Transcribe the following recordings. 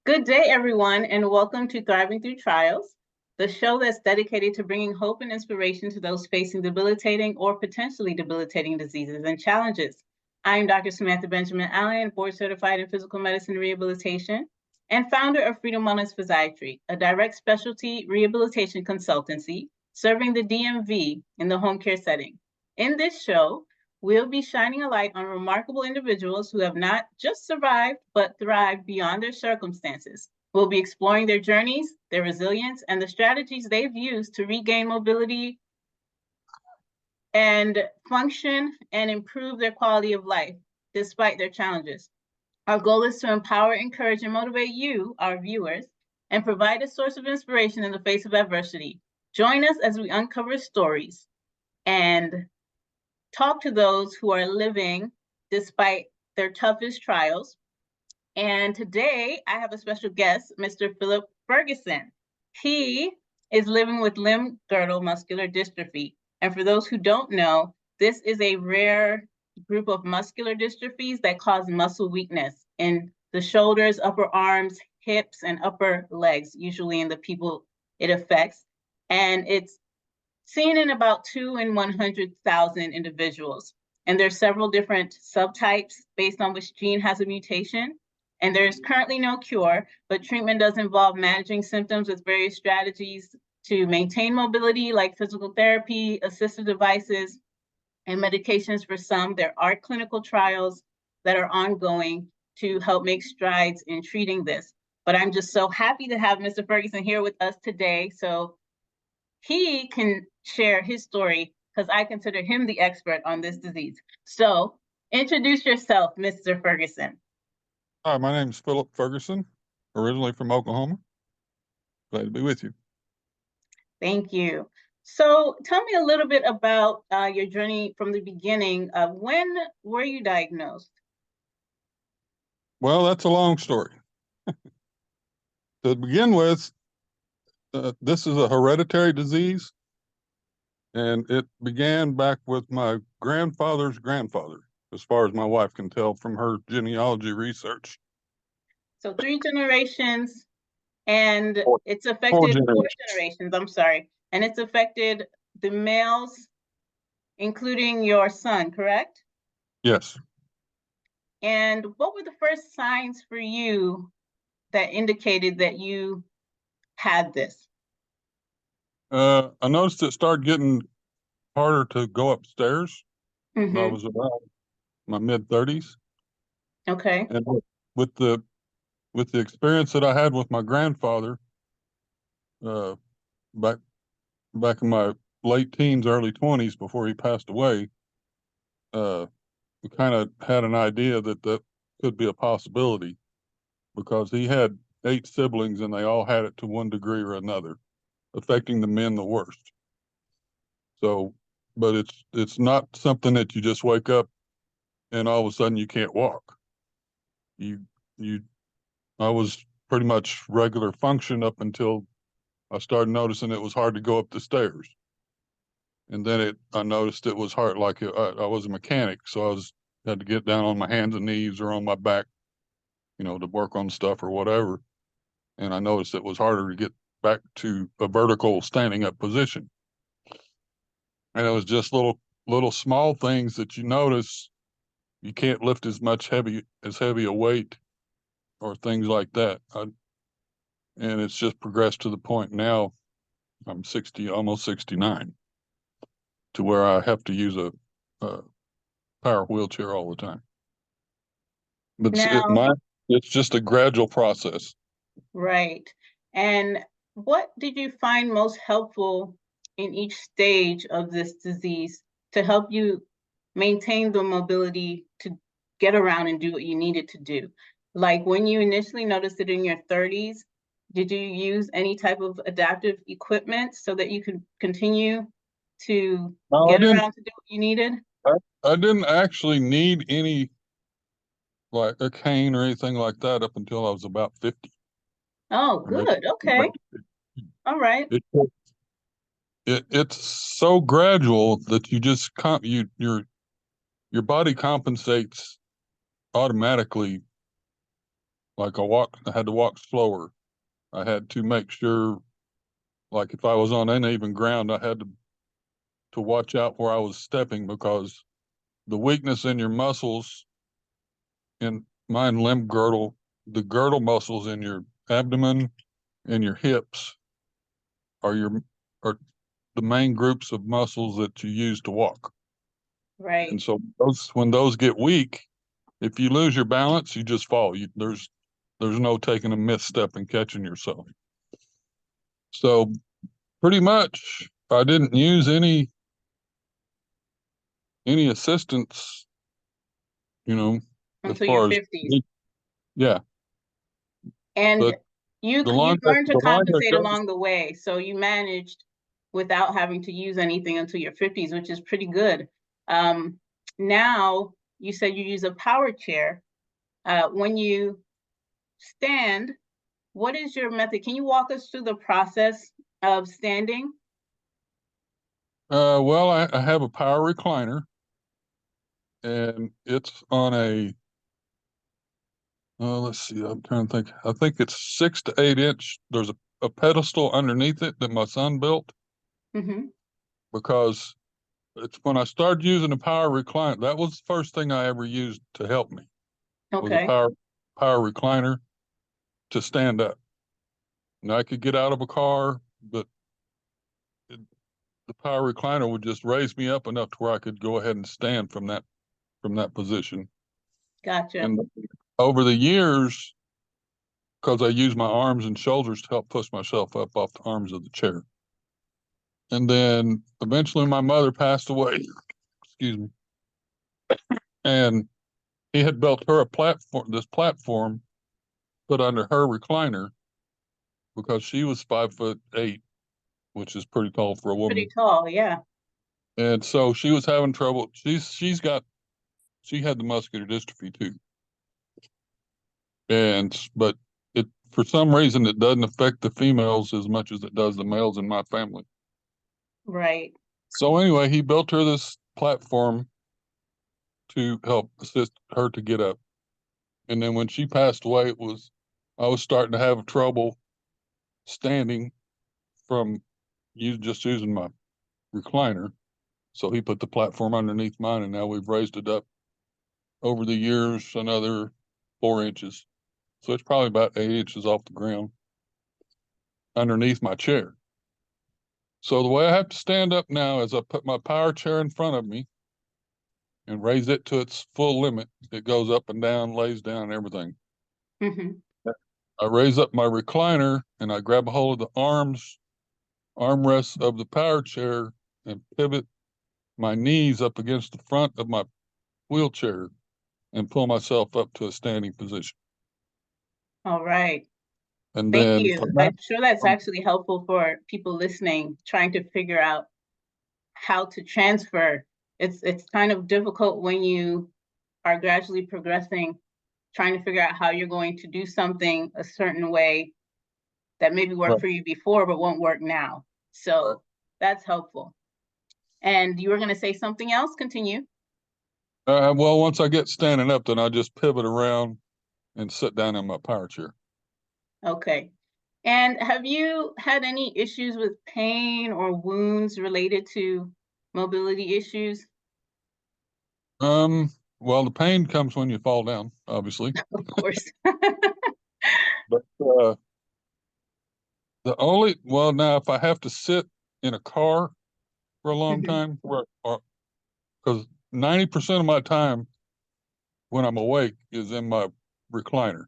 Good day, everyone, and welcome to Thriving Through Trials, the show that's dedicated to bringing hope and inspiration to those facing debilitating or potentially debilitating diseases and challenges. I am Dr. Samantha Benjamin Allen, board certified in physical medicine and rehabilitation, and founder of Freedom Wellness Physiatry, a direct specialty rehabilitation consultancy serving the DMV in the home care setting. In this show, we'll be shining a light on remarkable individuals who have not just survived, but thrived beyond their circumstances. We'll be exploring their journeys, their resilience, and the strategies they've used to regain mobility and function and improve their quality of life despite their challenges. Our goal is to empower, encourage, and motivate you, our viewers, and provide a source of inspiration in the face of adversity. Join us as we uncover stories and talk to those who are living despite their toughest trials. And today I have a special guest, Mr. Philip Ferguson. He is living with limb girdle muscular dystrophy. And for those who don't know, this is a rare group of muscular dystrophies that cause muscle weakness in the shoulders, upper arms, hips, and upper legs, usually in the people it affects. And it's seen in about 2 in 100,000 individuals. And there's several different subtypes based on which gene has a mutation. And there's currently no cure, but treatment does involve managing symptoms with various strategies to maintain mobility, like physical therapy, assistive devices, and medications for some. There are clinical trials that are ongoing to help make strides in treating this. But I'm just so happy to have Mr. Ferguson here with us today. So he can share his story because I consider him the expert on this disease. So introduce yourself, Mr. Ferguson. Hi, my name is Philip Ferguson, originally from Oklahoma. Glad to be with you. Thank you. So tell me a little bit about your journey from the beginning. When were you diagnosed? Well, that's a long story. To begin with, this is a hereditary disease, and it began back with my grandfather's grandfather, as far as my wife can tell from her genealogy research. So 3 generations, and Four, it's four affected 4 generations, I'm sorry. And it's affected the males, including your son, correct? Yes. And what were the first signs for you that indicated that you had this? I noticed it started getting harder to go upstairs when I Mm-hmm. was around my mid-30s. Okay. And with the with the experience that I had with my grandfather, uh, back back in my late teens, early 20s, before he passed away, uh, we kind of had an idea that that could be a possibility because he had 8 siblings and they all had it to one degree or another, affecting the men the worst. So, but it's not something that you just wake up and all of a sudden you can't walk. You you I was pretty much regular function up until I started noticing it was hard to go up the stairs. And then I noticed it was hard, like I was a mechanic, so had to get down on my hands and knees or on my back, to work on stuff or whatever. And I noticed it was harder to get back to a vertical standing up position. And it was just little small things that you notice. You can't lift as heavy a weight or things like that. And it's just progressed to the point now I'm 60, almost 69, to where I have to use a power wheelchair all the time. But Now, it's just a gradual process. right. And what did you find most helpful in each stage of this disease to help you maintain the mobility to get around and do what you needed to do? Like when you initially noticed it in your 30s, did you use any type of adaptive equipment so that you could continue to No, get around to do what you needed? I, I didn't actually need any, like a cane or anything like that, up until I was about 50. Oh, I mean, good. Okay. All right. it, it's so gradual that you just your body compensates automatically Like I had to walk slower. I had to make sure, like if I was on uneven ground, I had to watch out where I was stepping, because the weakness in your muscles, in mine limb girdle, the girdle muscles in your abdomen and your hips are the main groups of muscles that you use to walk. Right. And so when those get weak, if you lose your balance, you just fall. There's no taking a misstep and catching yourself. So pretty much, I didn't use any assistance, you know, as Until your far as 50s. yeah. And But you the you longer learned to the longer it compensate goes, along the way. So you managed without having to use anything until your 50s, which is pretty good. Now you said you use a power chair. When you stand, what is your method? Can you walk us through the process of standing? well, I have a power recliner, and it's on a let's see, I'm trying to think. I think it's 6 to 8 inch. There's a pedestal underneath it that my son built, Mm-hmm. because it's when I started using the power recliner, that was the first thing I ever used to help me, was a Okay. power recliner to stand up. And I could get out of a car, but it, the power recliner would just raise me up enough to where I could go ahead and stand from that position. Gotcha. And over the years, because I use my arms and shoulders to help push myself up off the arms of the chair. And then eventually my mother passed away, excuse me, and he had built her this platform put under her recliner, because she was 5'8", which is pretty tall for a Pretty woman. tall, yeah. And so she was having trouble. She had the muscular dystrophy too. But it, for some reason, it doesn't affect the females as much as it does the males in my family. Right. So anyway, he built her this platform to help assist her to get up. And then when she passed away, I was starting to have trouble standing from just using my recliner. So he put the platform underneath mine, and now we've raised it up over the years another 4 inches. So it's probably about 8 inches off the ground underneath my chair. So the way I have to stand up now is I put my power chair in front of me and raise it to its full limit. It goes up and down, lays down, and everything. Mm-hmm. I raise up my recliner and I grab a hold of the armrests of the power chair, and pivot my knees up against the front of my wheelchair and pull myself up to a standing position. All right. And Thank then you. I'm sure that's actually helpful for people listening, trying to figure out how to transfer. It's kind of difficult when you are gradually progressing, trying to figure out how you're going to do something a certain way that maybe worked for you before but won't work now. So that's helpful. And you were going to say something else? Continue. well, once I get standing up, then I just pivot around and sit down in my power chair. Okay. And have you had any issues with pain or wounds related to mobility issues? Um, well, the pain comes when you fall down, obviously. Of course. But now if I have to sit in a car for a long Mhm. time, because 90% of my time when I'm awake is in my recliner.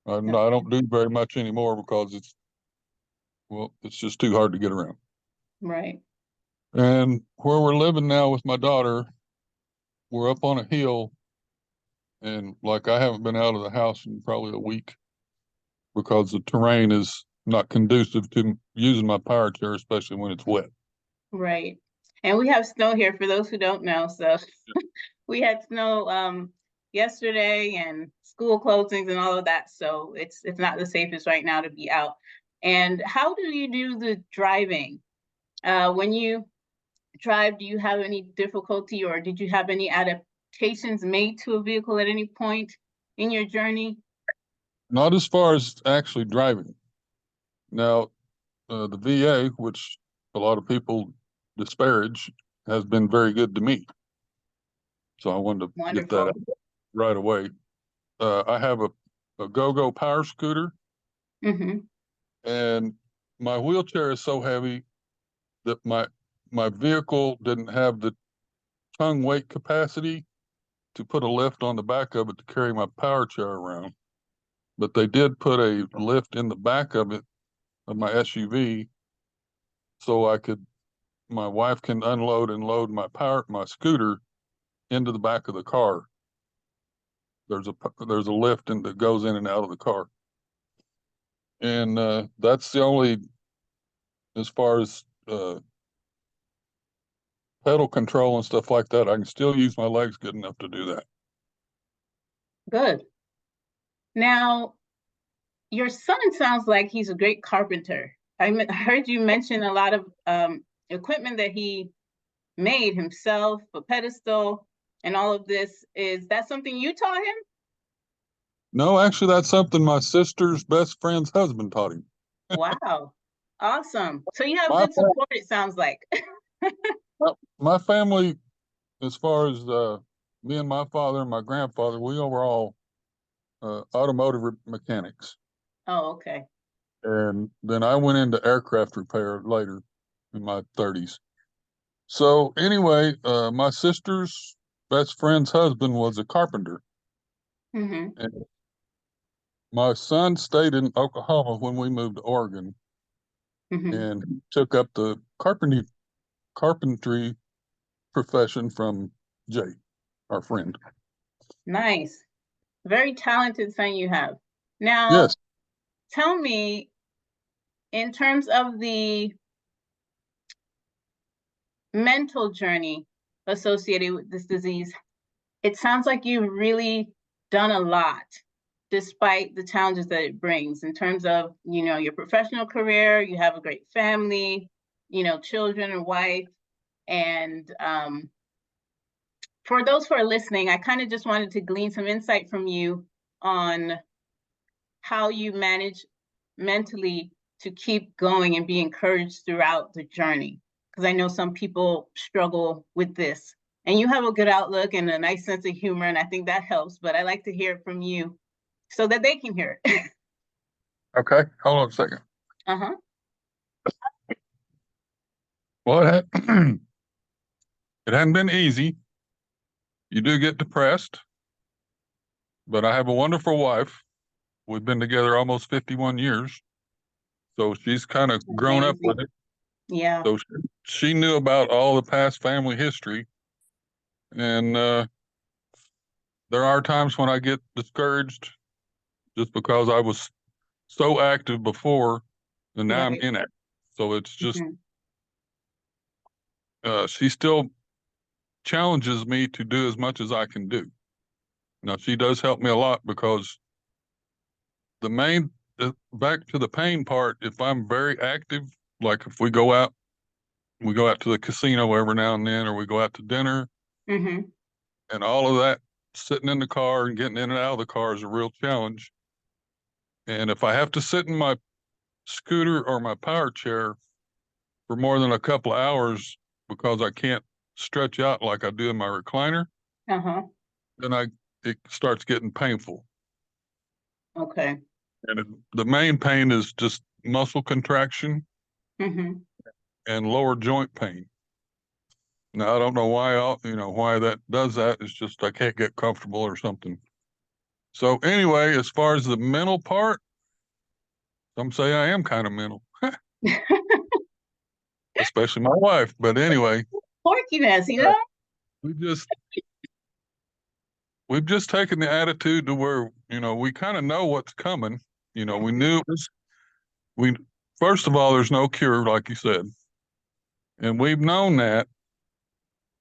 I Okay. don't do very much anymore because it's just too hard to get around. Right. And where we're living now with my daughter, we're up on a hill, and like I haven't been out of the house in probably a week because the terrain is not conducive to using my power chair, especially when it's wet. Right. And we have snow here for those who don't know. So we had snow yesterday and school closings and all of that. So it's not the safest right now to be out. And how do you do the driving? When you drive, do you have any difficulty or did you have any adaptations made to a vehicle at any point in your journey? Not as far as actually driving. Now, the VA, which a lot of people disparage, has been very good to me. So I wanted to get that Wonderful. out right away. I have a go-go power scooter, Mm-hmm. and my wheelchair is so heavy that my vehicle didn't have the tongue weight capacity to put a lift on the back of it to carry my power chair around. But they did put a lift in the back of it of my SUV so my wife can unload and load my scooter into the back of the car. There's a lift that goes in and out of the car. And that's the only, as far as pedal control and stuff like that, I can still use my legs good enough to do that. Good. Now, your son sounds like he's a great carpenter. Heard you mention a lot of equipment that he made himself, a pedestal, and all of this. Is that something you taught him? No, actually, that's something my sister's best friend's husband taught him. Wow. Awesome. So you have My good support, it sounds like. my family, as far as me and my father and my grandfather, we were all automotive mechanics. Oh, okay. And then I went into aircraft repair later in my 30s. So anyway, my sister's best friend's husband was a carpenter. Mm-hmm. And my son stayed in Oklahoma when we moved to Oregon Mm-hmm. and took up the carpentry profession from Jay, our friend. Nice. Very talented son you have. Now, Yes. tell me, in terms of the mental journey associated with this disease, it sounds like you've really done a lot despite the challenges that it brings in terms of, your professional career. You have a great family, children and wife. And for those who are listening, I kind of just wanted to glean some insight from you on how you manage mentally to keep going and be encouraged throughout the journey. Because I know some people struggle with this. And you have a good outlook and a nice sense of humor, and I think that helps. But I like to hear it from you so that they can hear it. Okay. Hold on a second. Uh-huh. Well, it hadn't been easy. You do get depressed, but I have a wonderful wife. We've been together almost 51 years. So she's kind of grown up with Amazing. it. Yeah. So she knew about all the past family history. And there are times when I get discouraged just because I was so active before and now I'm Right. inactive. So it's just, Mhm. she still challenges me to do as much as I can do. Now, she does help me a lot because the main, back to the pain part, if I'm very active, like if we go out to the casino every now and then, or we go out to dinner, Mhm. and all of that, sitting in the car and getting in and out of the car is a real challenge. And if I have to sit in my scooter or my power chair for more than a couple of hours because I can't stretch out like I do in my recliner, Uh-huh. then it starts getting painful. Okay. And the main pain is just muscle contraction Mhm. and lower joint pain. Now I don't know why that does that. It's just I can't get comfortable or something. So anyway, as far as the mental part, some say I am kind of mental, especially my wife. But anyway, Porkiness, uh, we just we've just taken the attitude to where we kind of know what's coming. We knew it was we first of all there's no cure, like you said, and we've known that,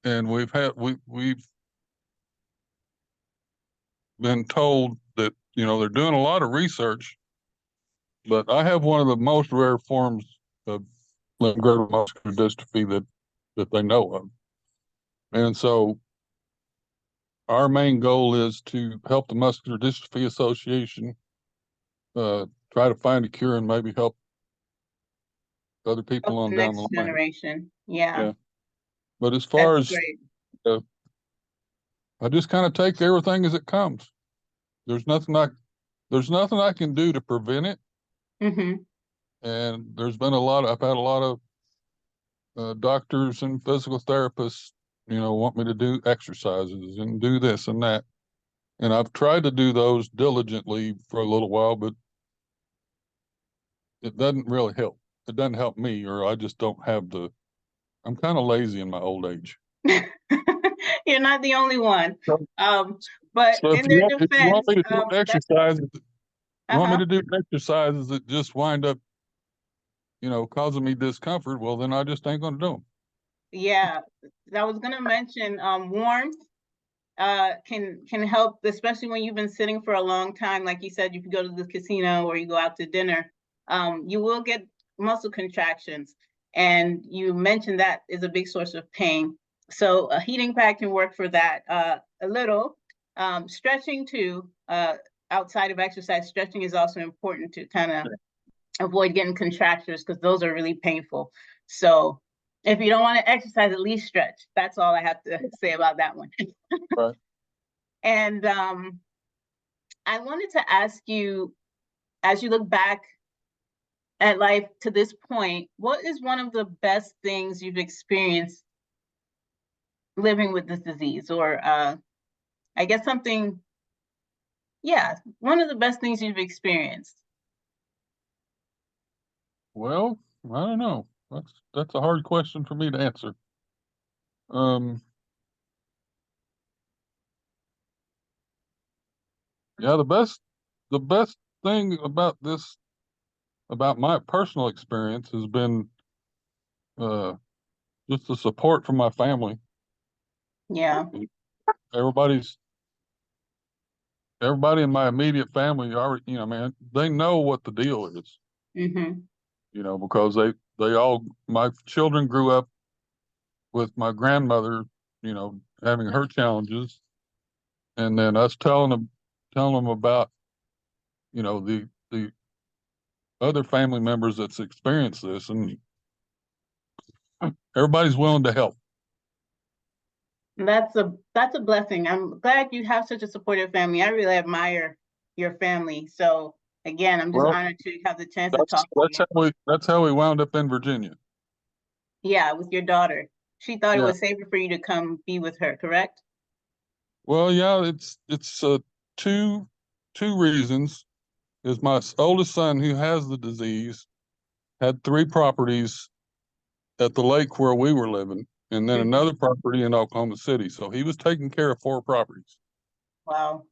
and we've been told that they're doing a lot of research, but I have one of the most rare forms of limb girdle muscular dystrophy that they know of, and so our main goal is to help the Muscular Dystrophy Association try to find a cure and maybe help other people Of on the down the next line. generation. Yeah, Yeah. But as that's far as great. I just kind of take everything as it comes. There's nothing I can do to prevent it. Mm-hmm. And I've had a lot of doctors and physical therapists, want me to do exercises and do this and that. And I've tried to do those diligently for a little while, but it doesn't really help. It doesn't help me, or I just don't have I'm kind of lazy in my old age. You're not the only one. So, Um, but so in their if you want defense, me to do exercises, uh-huh. that just wind up, causing me discomfort, well, then I just ain't going to do them. Yeah, I was gonna mention warmth can help, especially when you've been sitting for a long time. Like you said, if you go to the casino or you go out to dinner, you will get muscle contractions. And you mentioned that is a big source of pain. So a heating pad can work for that a little. Stretching too, outside of exercise, stretching is also important to kind of avoid getting contractures because those are really painful. So if you don't want to exercise, at least stretch. That's all I have to say about that one. Right. And I wanted to ask you, as you look back at life to this point, what is one of the best things you've experienced living with this disease? Or I guess something, yeah, one of the best things you've experienced. Well, I don't know. That's a hard question for me to answer. Um, yeah, the best thing about my personal experience has been uh, just the support from my family. Yeah. Everybody's Everybody in my immediate family already, man, they know what the deal is, Mm-hmm. because my children grew up with my grandmother, having her challenges, and then us telling them about, the other family members that's experienced this, and everybody's willing to help. That's a blessing. I'm glad you have such a supportive family. I really admire your family. So again, I'm just Well, honored to have the chance to that's talk to that's you. how we wound up in Virginia. Yeah, with your daughter. She thought it Yeah. was safer for you to come be with her, correct? Well, yeah, it's two reasons. Is my oldest son, who has the disease, had 3 properties at the lake where we were living, and then Mhm. another property in Oklahoma City. So he was taking care of 4 properties. Wow.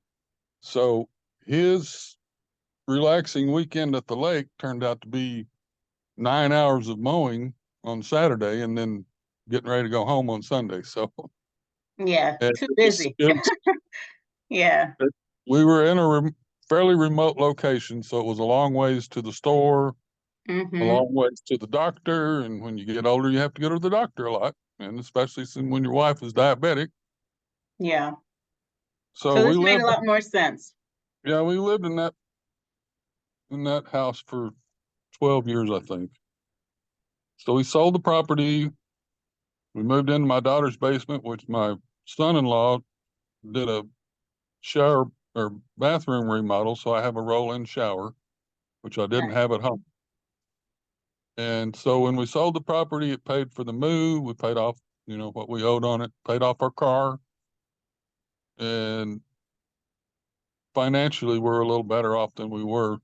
So his relaxing weekend at the lake turned out to be 9 hours of mowing on Saturday and then getting ready to go home on Sunday. So Yeah, it too was, busy. it was, Yeah. it, we were in a fairly remote location, so it was a long ways to the store, a Mm-hmm. long ways to the doctor, and when you get older, you have to go to the doctor a lot, and especially when your wife is diabetic. Yeah. So So this made a lot more sense. we lived in that house for 12 years, I think. So we sold the property. We moved into my daughter's basement, which my son-in-law did a shower or bathroom remodel. So I have a roll-in shower, which I didn't Nice. have at home. And so when we sold the property, it paid for the move. We paid off, what we owed on it, paid off our car. And financially, we're a little better off than we were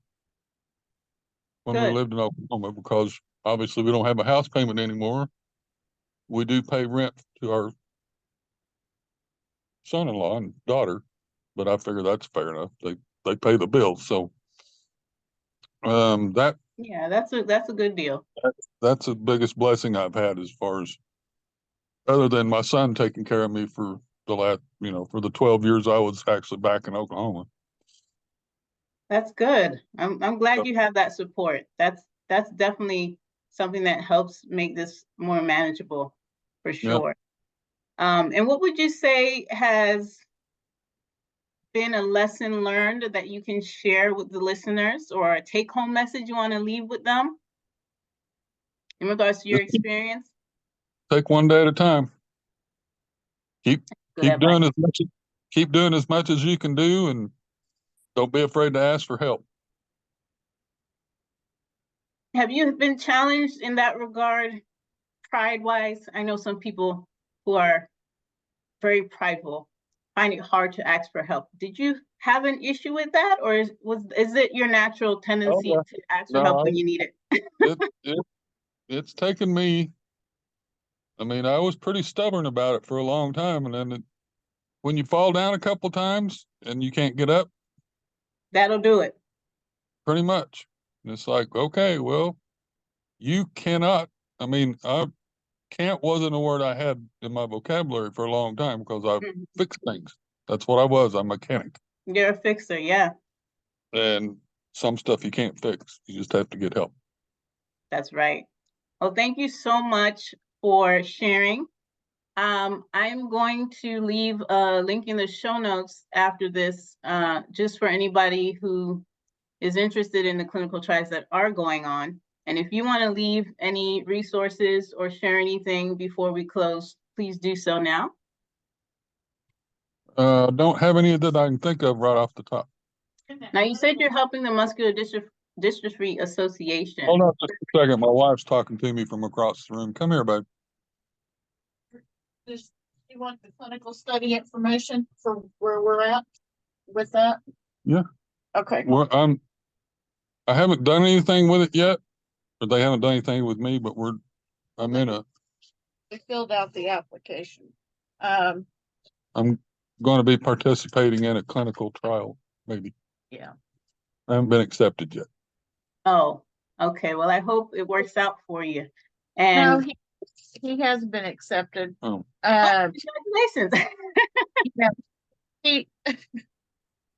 when we Good. lived in Oklahoma because obviously we don't have a house payment anymore. We do pay rent to our son-in-law and daughter, but I figure that's fair enough. They pay the bills. So that Yeah, that's a good deal. that's the biggest blessing I've had as far as other than my son taking care of me for the last, for the 12 years I was actually back in Oklahoma. That's good. I'm glad So, you have that support. That's definitely something that helps make this more manageable for yeah. sure. And what would you say has been a lesson learned that you can share with the listeners, or a take-home message you want to leave with them in regards to your experience? Take one day at a time. Keep Good advice. keep doing as much as you can do, and don't be afraid to ask for help. Have you been challenged in that regard, pride-wise? I know some people who are very prideful find it hard to ask for help. Did you have an issue with that, or is it your natural tendency to ask for help when you need it? It's taken me. I mean, I was pretty stubborn about it for a long time, and then when you fall down a couple times and you can't get up, That'll do it. pretty much. And it's like, okay, well, you cannot. I mean, can't wasn't a word I had in my vocabulary for a long time because I fixed things. That's what I was. I'm a mechanic. You're a fixer, yeah. And some stuff you can't fix. You just have to get help. That's right. Well, thank you so much for sharing. I'm going to leave a link in the show notes after this, just for anybody who is interested in the clinical trials that are going on. And if you want to leave any resources or share anything before we close, please do so now. Don't have any that I can think of right off the top. Now, you said you're helping the Muscular Dystrophy Association. Hold on just a second. My wife's talking to me from across the room. Come here, babe. You want the clinical study information for where we're at with that? Yeah. Okay. Well, I haven't done anything with it yet, or they haven't done anything with me, but I'm in a. They filled out the application. I'm going to be participating in a clinical trial, maybe. Yeah. I haven't been accepted yet. Oh, okay. Well, I hope it works out for you. No, And he has been accepted. Oh. congratulations. Yeah.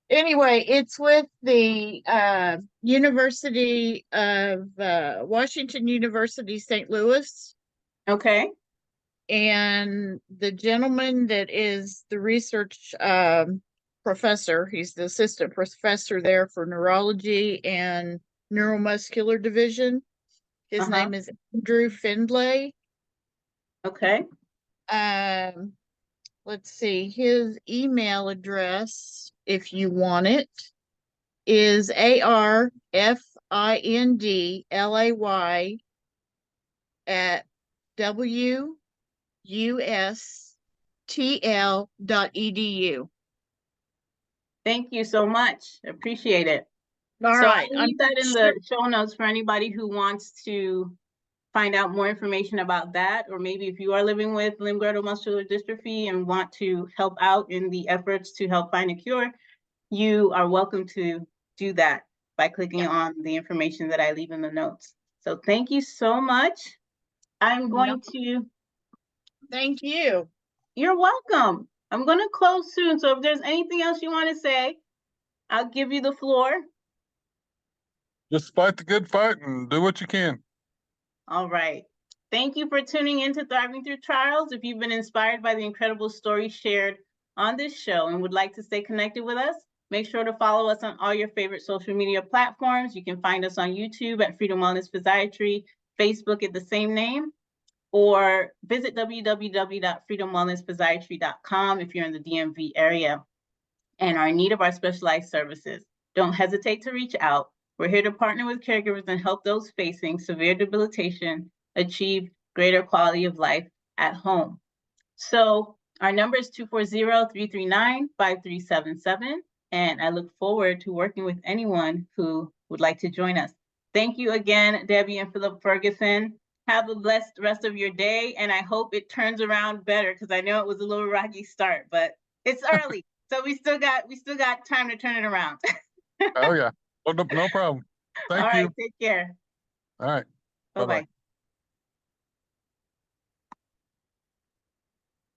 Anyway, it's with the University of Washington University, St. Louis. Okay. And the gentleman that is the research professor, he's the assistant professor there for neurology and neuromuscular division. His name is Andrew Findlay. Okay. Let's see, his email address, if you want it, is arfindlay@wustl.edu. Thank you so much. Appreciate it. All so right. I'll leave that in the show notes for anybody who wants to find out more information about that, or maybe if you are living with limb girdle muscular dystrophy and want to help out in the efforts to help find a cure, you are welcome to do that by clicking on the information that I leave in the notes. So thank you so much. I'm going to. Thank you. You're welcome. I'm going to close soon. So if there's anything else you want to say, I'll give you the floor. Just fight the good fight and do what you can. All right. Thank you for tuning in to Thriving Through Trials. If you've been inspired by the incredible stories shared on this show and would like to stay connected with us, make sure to follow us on all your favorite social media platforms. You can find us on YouTube at Freedom Wellness Physiatry, Facebook at the same name, or visit www.freedomwellnessphysiatry.com if you're in the DMV area and are in need of our specialized services. Don't hesitate to reach out. We're here to partner with caregivers and help those facing severe debilitation achieve greater quality of life at home. So our number is 240-339-5377, and I look forward to working with anyone who would like to join us. Thank you again, Debbie and Philip Ferguson. Have a blessed rest of your day, and I hope it turns around better, because I know it was a little rocky start, but it's early, so we still got time to turn it around. Oh yeah, well, no problem. Thank you. All right, take care. All right. Bye-bye.